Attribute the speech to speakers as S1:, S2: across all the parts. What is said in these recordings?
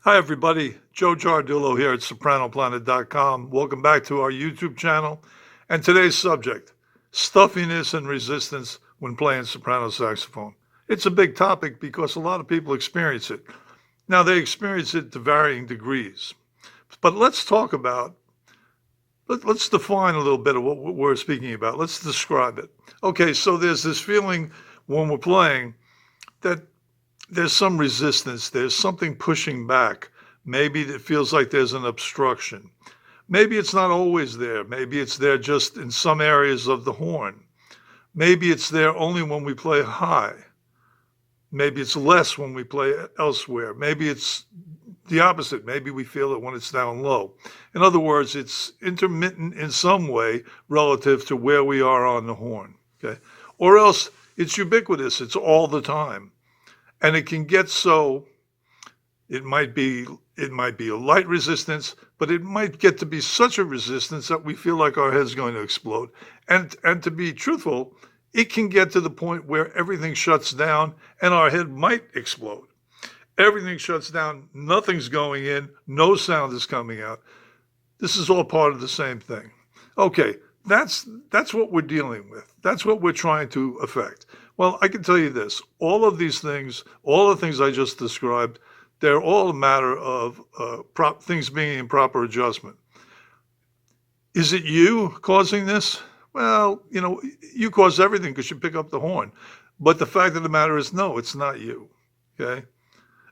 S1: Hi, everybody. Joe Giardullo here at Sopranoplanet.com. Welcome back to our YouTube channel. And today's subject, stuffiness and resistance when playing soprano saxophone. It's a big topic because a lot of people experience it. Now, they experience it to varying degrees. But let's define a little bit of what we're speaking about. Let's describe it. Okay, so there's this feeling when we're playing that there's some resistance, there's something pushing back. Maybe it feels like there's an obstruction. Maybe it's not always there. Maybe it's there just in some areas of the horn. Maybe it's there only when we play high. Maybe it's less when we play elsewhere. Maybe it's the opposite. Maybe we feel it when it's down low. In other words, it's intermittent in some way relative to where we are on the horn. Okay? Or else it's ubiquitous. It's all the time. And it can get so, it might be a light resistance, but it might get to be such a resistance that we feel like our head's going to explode. And to be truthful, it can get to the point where everything shuts down and our head might explode. Everything shuts down, nothing's going in, no sound is coming out. This is all part of the same thing. Okay, that's what we're dealing with. That's what we're trying to affect. Well, I can tell you this, all of these things, all the things I just described, they're all a matter of things being in proper adjustment. Is it you causing this? Well, you cause everything because you pick up the horn. But the fact of the matter is, no, it's not you, okay?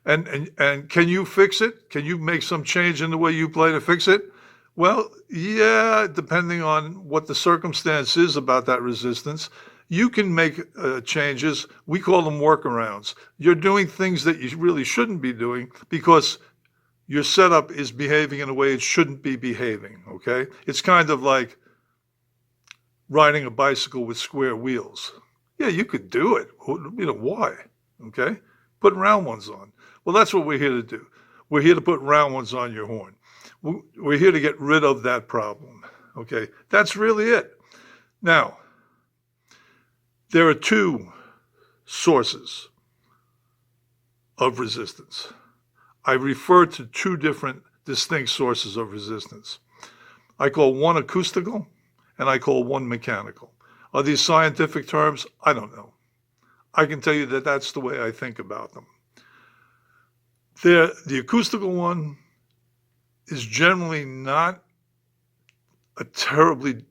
S1: And can you fix it? Can you make some change in the way you play to fix it? Well, yeah, depending on what the circumstance is about that resistance, you can make changes. We call them workarounds. You're doing things that you really shouldn't be doing because your setup is behaving in a way it shouldn't be behaving, okay? It's kind of like riding a bicycle with square wheels. Yeah, you could do it. Why? Okay? Put round ones on. Well, that's what we're here to do. We're here to put round ones on your horn. We're here to get rid of that problem, okay? That's really it. Now, there are two sources of resistance. I refer to two different distinct sources of resistance. I call one acoustical and I call one mechanical. Are these scientific terms? I don't know. I can tell you that that's the way I think about them. The acoustical one is generally not a terribly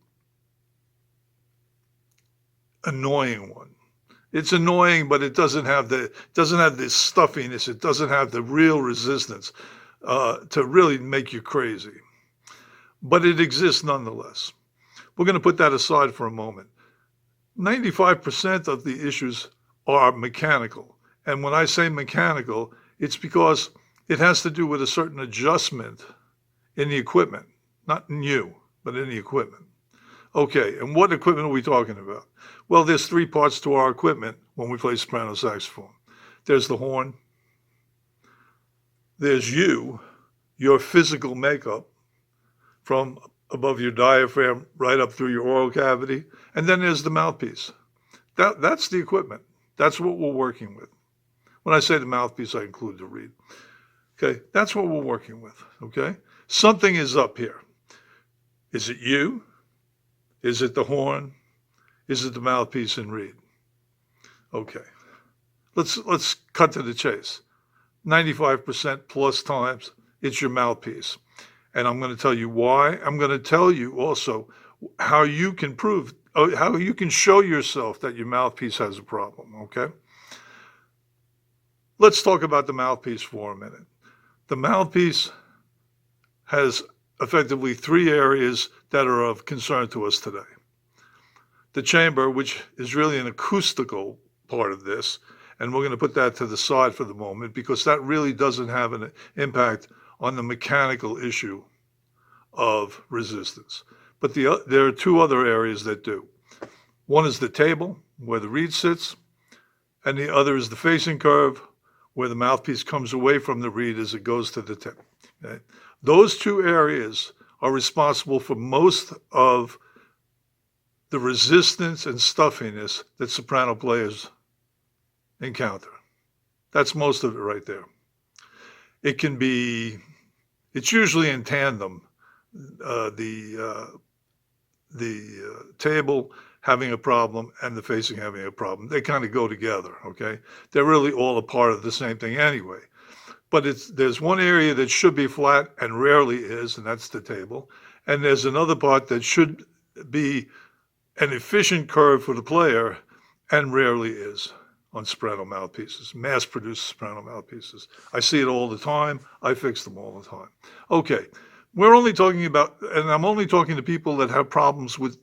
S1: annoying one. It's annoying, but it doesn't have this stuffiness. It doesn't have the real resistance to really make you crazy. But it exists nonetheless. We're going to put that aside for a moment. 95% of the issues are mechanical. And when I say mechanical, it's because it has to do with a certain adjustment in the equipment, not in you, but in the equipment. Okay, and what equipment are we talking about? Well, there's three parts to our equipment when we play soprano saxophone. There's the horn, there's your physical makeup from above your diaphragm right up through your oral cavity, and then there's the mouthpiece. That's the equipment. That's what we're working with. When I say the mouthpiece, I include the reed. Okay, that's what we're working with, okay? Something is up here. Is it you? Is it the horn? Is it the mouthpiece and reed? Okay, let's cut to the chase. 95% plus times, it's your mouthpiece. And I'm going to tell you why. I'm going to tell you also how you can how you can show yourself that your mouthpiece has a problem, okay? Let's talk about the mouthpiece for a minute. The mouthpiece has effectively three areas that are of concern to us today. the chamber, which is really an acoustical part of this, and we're going to put that to the side for the moment because that really doesn't have an impact on the mechanical issue of resistance. But there are two other areas that do. One is the table, where the reed sits, and the other is the facing curve, where the mouthpiece comes away from the reed as it goes to the tip. Okay? Those two areas are responsible for most of the resistance and stuffiness that soprano players encounter. That's most of it right there. It's usually in tandem, the table having a problem and the facing having a problem. They kind of go together, okay? They're really all a part of the same thing anyway. But there's one area that should be flat and rarely is, and that's the table. And there's another part that should be an efficient curve for the player and rarely is on soprano mouthpieces, mass-produced soprano mouthpieces. I see it all the time. I fix them all the time. Okay, we're only talking about, and I'm only talking to people that have problems with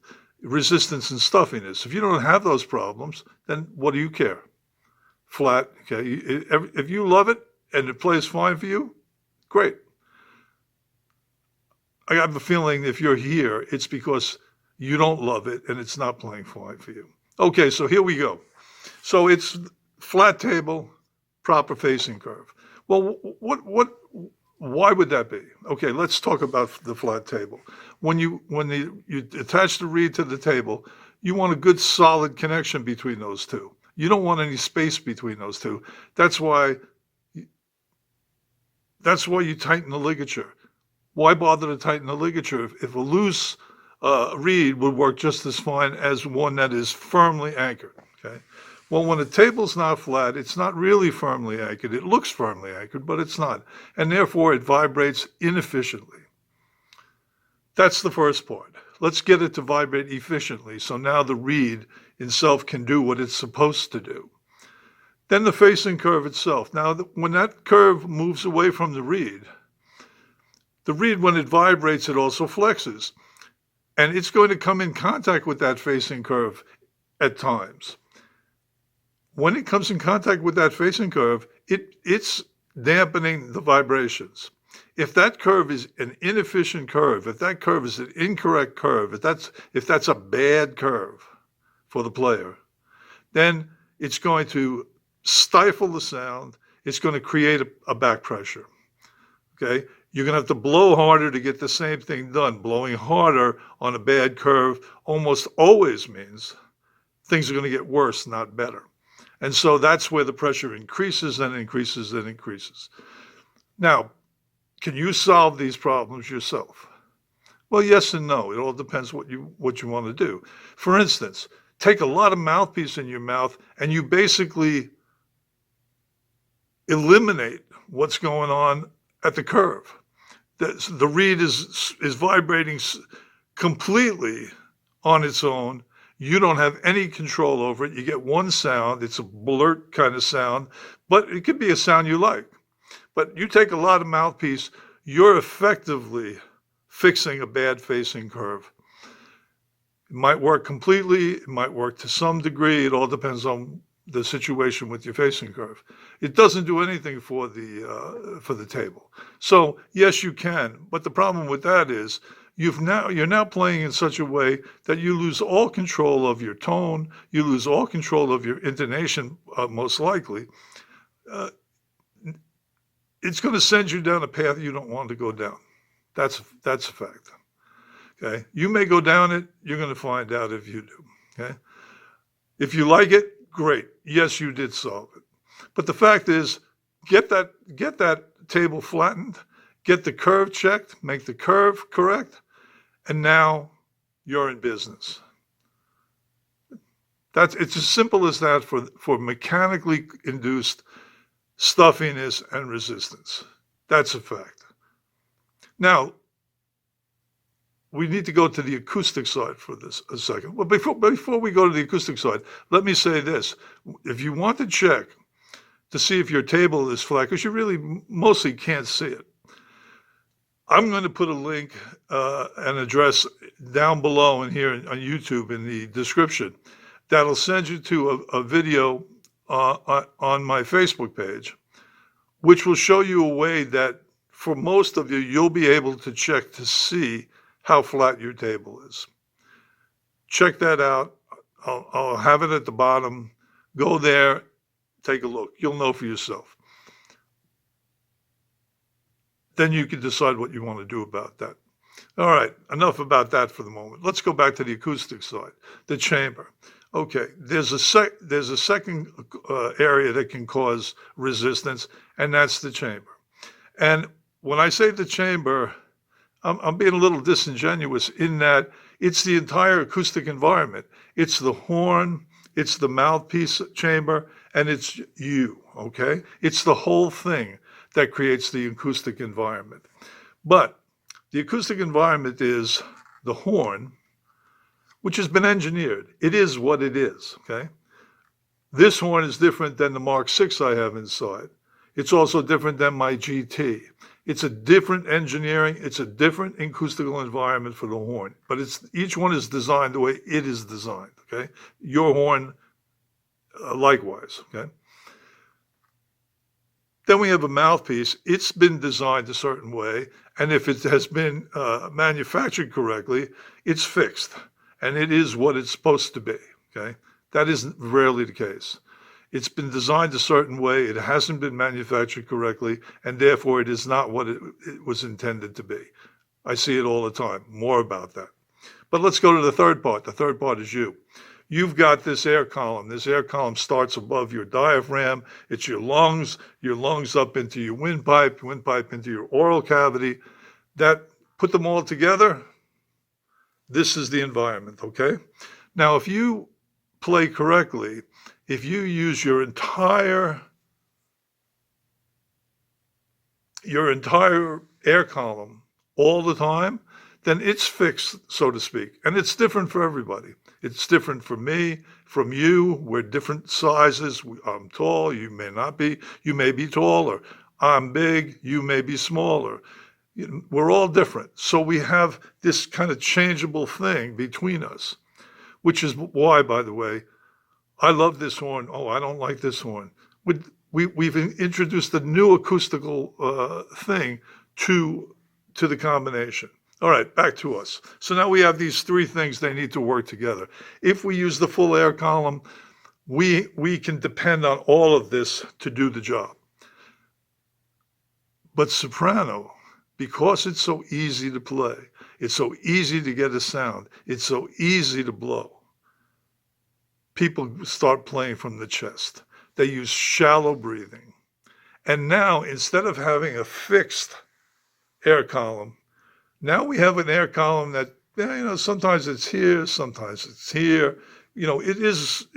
S1: resistance and stuffiness. If you don't have those problems, then what do you care? Flat, okay? If you love it and it plays fine for you, great. I have a feeling if you're here, it's because you don't love it and it's not playing fine for you. Okay, so here we go. So it's flat table, proper facing curve. Well, why would that be? Okay, let's talk about the flat table. When you attach the reed to the table, you want a good solid connection between those two. You don't want any space between those two. That's why you tighten the ligature. Why bother to tighten the ligature if a loose reed would work just as fine as one that is firmly anchored, okay? Well, when a table's not flat, it's not really firmly anchored. It looks firmly anchored, but it's not. And therefore, it vibrates inefficiently. That's the first part. Let's get it to vibrate efficiently, so now the reed itself can do what it's supposed to do. Then the facing curve itself. Now, when that curve moves away from the reed, when it vibrates, it also flexes. And it's going to come in contact with that facing curve at times. When it comes in contact with that facing curve, it's dampening the vibrations. If that curve is an inefficient curve, if that curve is an incorrect curve, if that's a bad curve for the player, then it's going to stifle the sound. It's going to create a back pressure, okay? You're going to have to blow harder to get the same thing done. Blowing harder on a bad curve almost always means things are going to get worse, not better. And so that's where the pressure increases and increases and increases. Now, can you solve these problems yourself? Well, yes and no. It all depends what you want to do. For instance, take a lot of mouthpiece in your mouth and you basically eliminate what's going on at the curve. The reed is vibrating completely on its own. You don't have any control over it. You get one sound. It's a blurt kind of sound, but it could be a sound you like. But you take a lot of mouthpiece, you're effectively fixing a bad facing curve. It might work completely. It might work to some degree. It all depends on the situation with your facing curve. It doesn't do anything for the table. So yes, you can. But the problem with that is you're now playing in such a way that you lose all control of your tone. You lose all control of your intonation, most likely. It's going to send you down a path you don't want to go down. That's a fact. Okay. You may go down it. You're going to find out if you do. Okay. If you like it, great. Yes, you did solve it. But the fact is, get that table flattened, get the curve checked, make the curve correct, and now you're in business. It's as simple as that for mechanically induced stuffiness and resistance. That's a fact. Now, we need to go to the acoustic side for this a second. Well, before we go to the acoustic side, let me say this. If you want to check to see if your table is flat, because you really mostly can't see it, I'm going to put a link, an address down below in here on YouTube in the description that'll send you to a video on my Facebook page, which will show you a way that for most of you, you'll be able to check to see how flat your table is. Check that out. I'll have it at the bottom. Go there, take a look. You'll know for yourself. Then you can decide what you want to do about that. All right, enough about that for the moment. Let's go back to the acoustic side, the chamber. Okay, there's a second area that can cause resistance, and that's the chamber. And when I say the chamber, I'm being a little disingenuous in that it's the entire acoustic environment. It's the horn, it's the mouthpiece chamber, and it's you, okay? It's the whole thing that creates the acoustic environment. But the acoustic environment is the horn, which has been engineered. It is what it is, okay? This horn is different than the Mark VI I have inside. It's also different than my GT. It's a different engineering. It's a different acoustical environment for the horn, but each one is designed the way it is designed, okay? Your horn, likewise, okay? Then we have a mouthpiece. It's been designed a certain way, and if it has been manufactured correctly, it's fixed, and it is what it's supposed to be, okay? That is rarely the case. It's been designed a certain way, it hasn't been manufactured correctly, and therefore it is not what it was intended to be. I see it all the time. More about that. But let's go to the third part. The third part is you. You've got this air column. This air column starts above your diaphragm. It's your lungs up into your windpipe into your oral cavity. That, put them all together, this is the environment, okay? Now, if you play correctly, if you use your entire air column all the time, then it's fixed, so to speak. And it's different for everybody. It's different for me, from you. We're different sizes. I'm tall, you may not be. You may be taller. I'm big, you may be smaller. We're all different. So we have this kind of changeable thing between us, which is why, by the way, I love this horn. Oh, I don't like this horn. We've introduced a new acoustical thing to the combination. All right, back to us. So now we have these three things. They need to work together. If we use the full air column, we can depend on all of this to do the job. But soprano, because it's so easy to play, it's so easy to get a sound, it's so easy to blow, people start playing from the chest. They use shallow breathing. And now, instead of having a fixed air column, now we have an air column that, sometimes it's here, sometimes it's here. It is,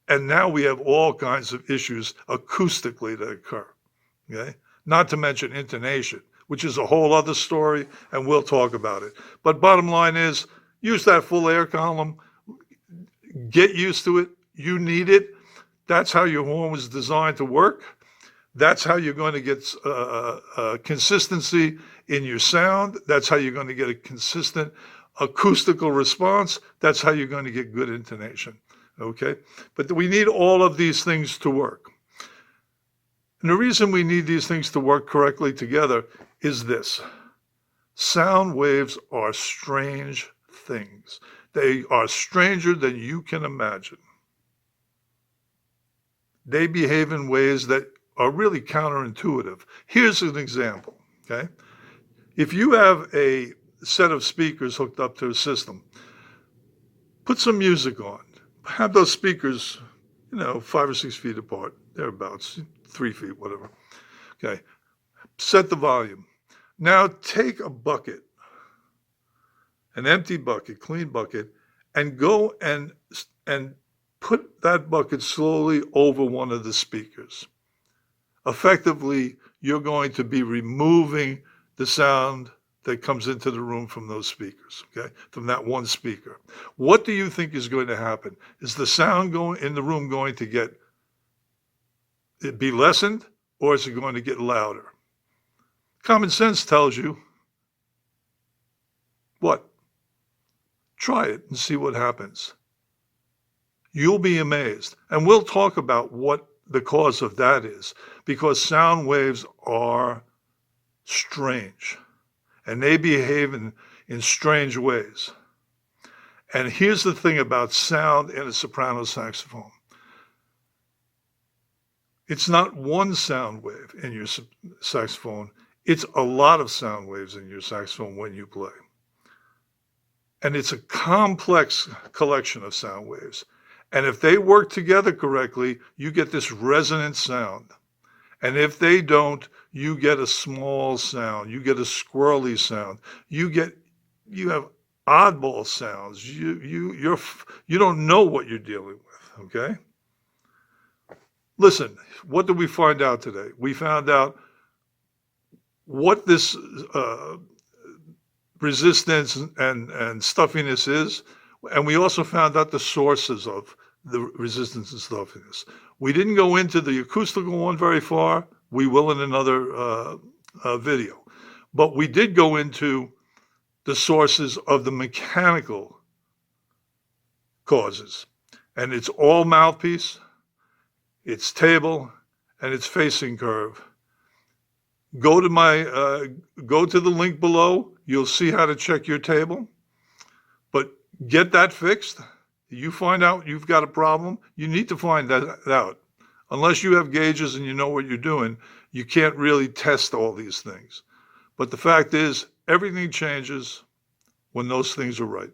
S1: and now we have all kinds of issues acoustically that occur, okay? Not to mention intonation, which is a whole other story, and we'll talk about it. But bottom line is, use that full air column, get used to it. You need it. That's how your horn was designed to work. That's how you're going to get consistency in your sound. That's how you're going to get a consistent acoustical response. That's how you're going to get good intonation, okay? But we need all of these things to work. And the reason we need these things to work correctly together is this. Sound waves are strange things. They are stranger than you can imagine. They behave in ways that are really counterintuitive. Here's an example, okay? If you have a set of speakers hooked up to a system, put some music on. Have those speakers, 5 or 6 feet apart, thereabouts, 3 feet, whatever. Okay, set the volume. Now take a bucket, an empty bucket, clean bucket, and go and put that bucket slowly over one of the speakers. Effectively, you're going to be removing the sound that comes into the room from those speakers, okay, from that one speaker. What do you think is going to happen? Is the sound in the room going to be lessened, or is it going to get louder? Common sense tells you what? Try it and see what happens. You'll be amazed. And we'll talk about what the cause of that is, because sound waves are strange and they behave in strange ways. And here's the thing about sound in a soprano saxophone. It's not one sound wave in your saxophone. It's a lot of sound waves in your saxophone when you play. And it's a complex collection of sound waves. And if they work together correctly, you get this resonant sound. And if they don't, you get a small sound. You get a squirrely sound. You have oddball sounds. You don't know what you're dealing with, okay? Listen, what did we find out today? We found out what this resistance and stuffiness is, and we also found out the sources of the resistance and stuffiness. We didn't go into the acoustical one very far. We will in another video. But we did go into the sources of the mechanical causes. And it's all mouthpiece, it's table, and it's facing curve. Go to the link below. You'll see how to check your table. But get that fixed. You find out you've got a problem, you need to find that out. Unless you have gauges and you know what you're doing, you can't really test all these things. But the fact is, everything changes when those things are right.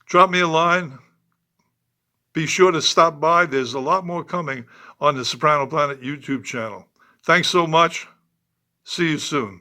S1: Drop me a line. Be sure to stop by. There's a lot more coming on the Sopranoplanet YouTube channel. Thanks so much. See you soon.